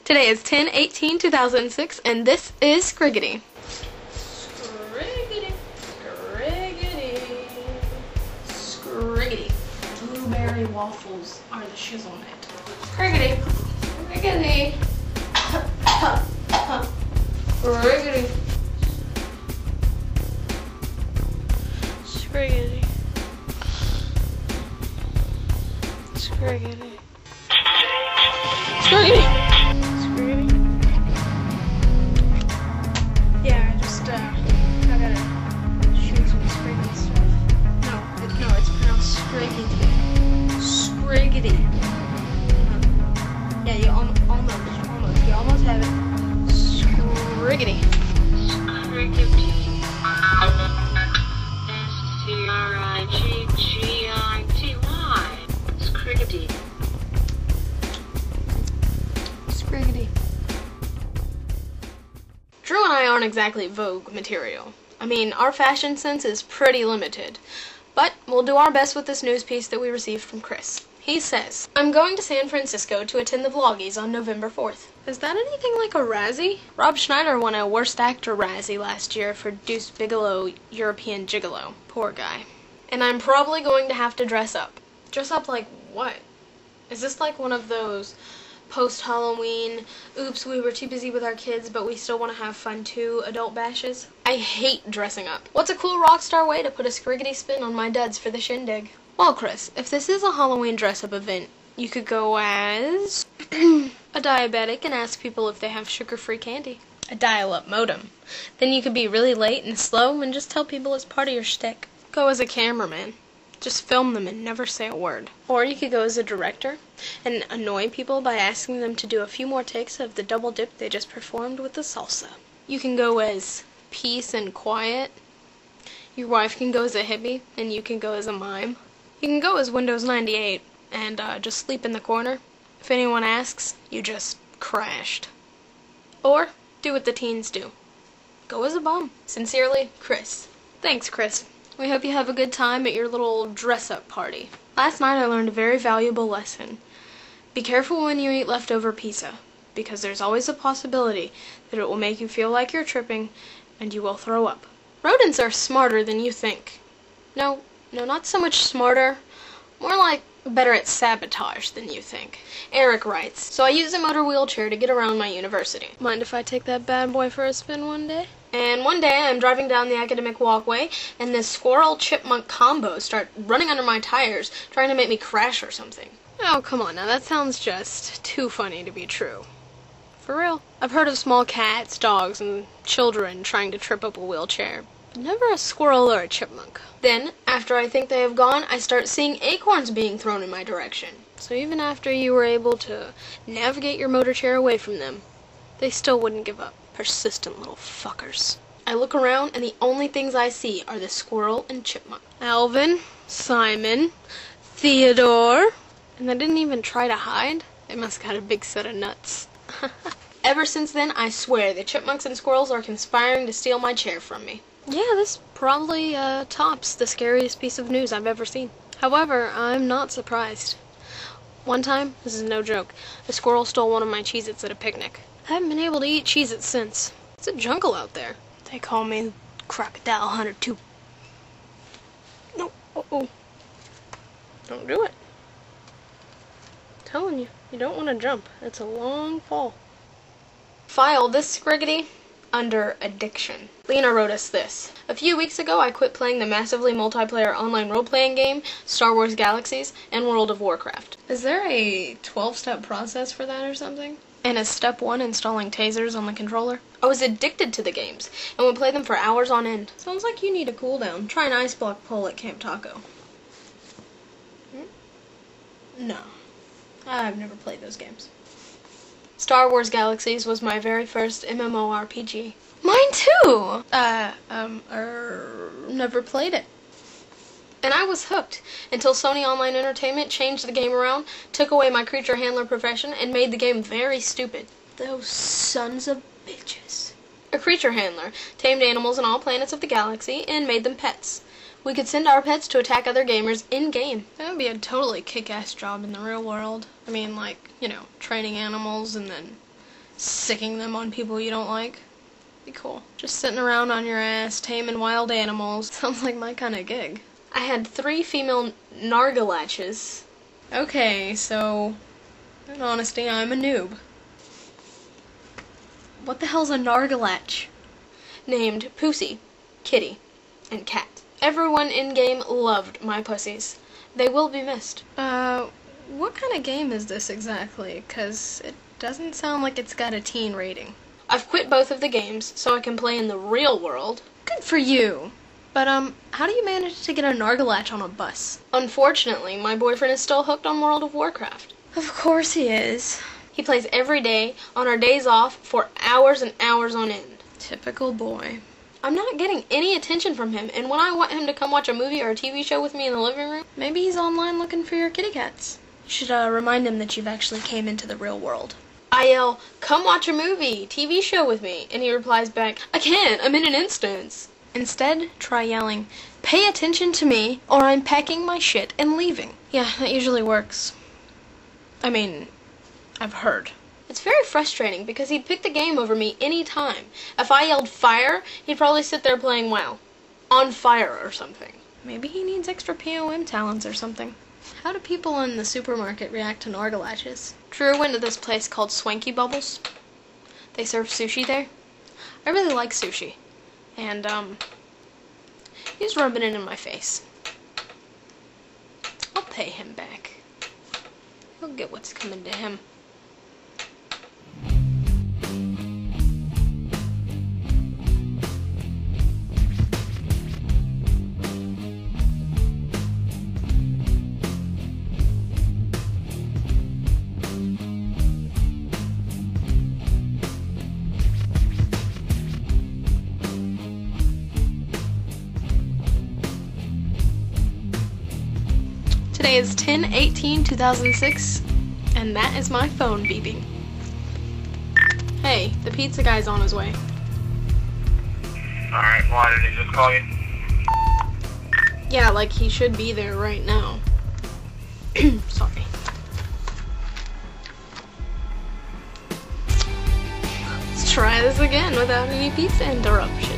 Today is 10/18/2006, and this is Scriggity. Scriggity, scriggity, scriggity. Blueberry waffles are the shizzle net. Scriggity, scriggity, scriggity. Scriggity. Scriggity. Scriggity. Scriggity. Yeah, I gotta shoot some scriggity stuff. No, it's pronounced scriggity. Scriggity. Yeah, you almost have it. Scriggity. Scriggity. S-C-R-I-G-G-I-T-Y. Scriggity. Scriggity. Drew and I aren't exactly Vogue material. I mean, our fashion sense is pretty limited. But we'll do our best with this news piece that we received from Chris. He says, I'm going to San Francisco to attend the Vloggies on November 4th. Is that anything like a Razzie? Rob Schneider won a Worst Actor Razzie last year for Deuce Bigalow, European Gigolo. Poor guy. And I'm probably going to have to dress up. Dress up like what? Is this like one of those post-Halloween, oops, we were too busy with our kids, but we still want to have fun too, adult bashes? I hate dressing up. What's a cool rock star way to put a scriggity spin on my duds for the shindig? Well, Chris, if this is a Halloween dress-up event, you could go as a diabetic and ask people if they have sugar-free candy. A dial-up modem. Then you could be really late and slow and just tell people it's part of your shtick. Go as a cameraman. Just film them and never say a word. Or you could go as a director and annoy people by asking them to do a few more takes of the double dip they just performed with the salsa. You can go as peace and quiet. Your wife can go as a hippie and you can go as a mime. You can go as Windows 98 and just sleep in the corner. If anyone asks, you just crashed. Or do what the teens do. Go as a bum. Sincerely, Chris. Thanks, Chris. We hope you have a good time at your little dress-up party. Last night I learned a very valuable lesson. Be careful when you eat leftover pizza, because there's always a possibility that it will make you feel like you're tripping and you will throw up. Rodents are smarter than you think. No, not so much smarter, more like better at sabotage than you think. Eric writes, so I use a motor wheelchair to get around my university. Mind if I take that bad boy for a spin one day? And one day I'm driving down the academic walkway and this squirrel-chipmunk combo start running under my tires trying to make me crash or something. Oh, come on now, that sounds just too funny to be true. For real. I've heard of small cats, dogs, and children trying to trip up a wheelchair, but never a squirrel or a chipmunk. Then, after I think they have gone, I start seeing acorns being thrown in my direction. So even after you were able to navigate your motor chair away from them, they still wouldn't give up. Persistent little fuckers. I look around and the only things I see are the squirrel and chipmunk. Alvin, Simon, Theodore, and they didn't even try to hide. They must have got a big set of nuts. Ever since then, I swear the chipmunks and squirrels are conspiring to steal my chair from me. Yeah, this probably tops the scariest piece of news I've ever seen. However, I'm not surprised. One time, this is no joke, a squirrel stole one of my Cheez-Its at a picnic. I haven't been able to eat Cheez-Its since. It's a jungle out there. They call me Crocodile Hunter too. No, uh-oh. Don't do it. I'm telling you, you don't want to jump. It's a long fall. File this scriggity under addiction. Lena wrote us this. A few weeks ago, I quit playing the massively multiplayer online role-playing game, Star Wars Galaxies, and World of Warcraft. Is there a 12-step process for that or something? And is step 1 installing tasers on the controller? I was addicted to the games, and would play them for hours on end. Sounds like you need a cooldown. Try an ice block pull at Camp Taco. No. I've never played those games. Star Wars Galaxies was my very first MMORPG. Mine too! Never played it. And I was hooked, until Sony Online Entertainment changed the game around, took away my creature handler profession, and made the game very stupid. Those sons of bitches. A creature handler tamed animals on all planets of the galaxy and made them pets. We could send our pets to attack other gamers in-game. That would be a totally kick-ass job in the real world. I mean, like, you know, training animals and then sicking them on people you don't like. Be cool. Just sitting around on your ass, taming wild animals. Sounds like my kind of gig. I had 3 female nargalatches. Okay, so, in honesty, I'm a noob. What the hell's a nargalatch? Named Pussy, Kitty, and Cat. Everyone in-game loved my pussies. They will be missed. What kind of game is this exactly? 'Cause it doesn't sound like it's got a teen rating. I've quit both of the games so I can play in the real world. Good for you. But, how do you manage to get a nargalatch on a bus? Unfortunately, my boyfriend is still hooked on World of Warcraft. Of course he is. He plays every day, on our days off, for hours and hours on end. Typical boy. I'm not getting any attention from him, and when I want him to come watch a movie or a TV show with me in the living room, maybe he's online looking for your kitty cats. You should, remind him that you've actually came into the real world. I yell, "Come watch a movie, TV show with me," and he replies back, "I can't, I'm in an instance." Instead, try yelling, "Pay attention to me, or I'm packing my shit and leaving." Yeah, that usually works. I mean, I've heard. It's very frustrating because he'd pick the game over me any time. If I yelled fire, he'd probably sit there playing WoW. On fire or something. Maybe he needs extra POM talents or something. How do people in the supermarket react to nargalatches? Drew went to this place called Swanky Bubbles. They serve sushi there. I really like sushi. And, he's rubbing it in my face. I'll pay him back. He'll get what's coming to him. Today is 10/18/2006, and that is my phone beeping. Hey, the pizza guy's on his way. Alright, why did he just call you? Yeah, like he should be there right now. Sorry. Let's try this again without any pizza interruption.